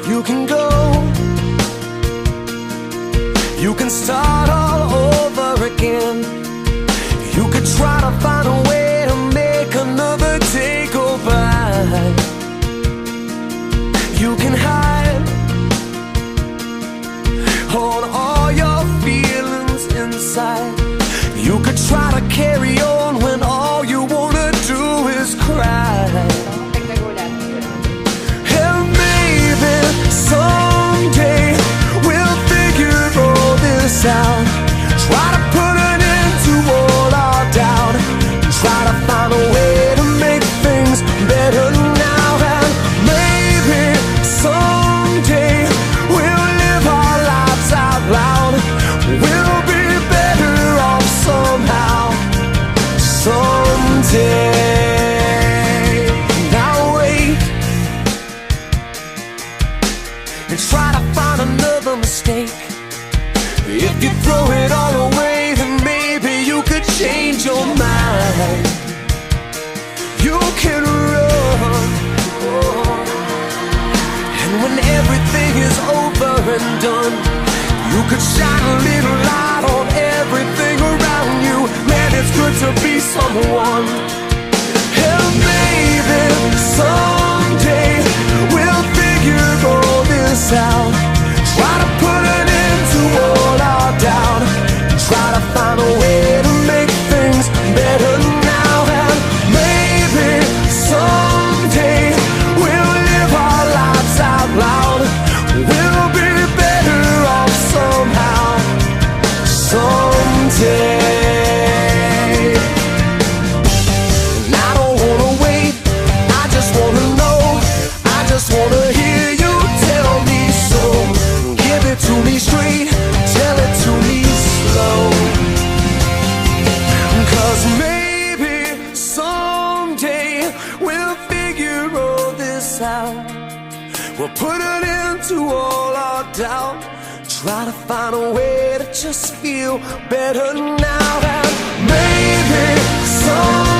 You can go, you can start all over again. You could try to find a way to make another day go by. You can hide hold all your feelings inside. You could try to carry on when all you wanna do is cry. And maybe someday we'll figure all this out. Try to put an end to all our doubt. Try to find a way to make things better now. And maybe someday we'll live our lives out loud. We'll be better off somehow, someday. Now wait and try to find another mistake. If you throw it all away, then maybe you could change your mind. You can run, and when everything is over and done, you could shine a little light on everything around you. Man, it's good to be someone. And maybe someday we'll figure all this out. Try to put an end to all our doubt. Try to find a way to make things better now. And maybe someday we'll live our lives out loud. We'll be better off somehow, someday. And I don't wanna wait, I just wanna know. I just wanna hear you tell me so. Give it to me straight, tell it to me slow. 'Cause maybe someday we'll figure all this out. We'll put an end to all our doubt. Try to find a way to just feel better now. And maybe someday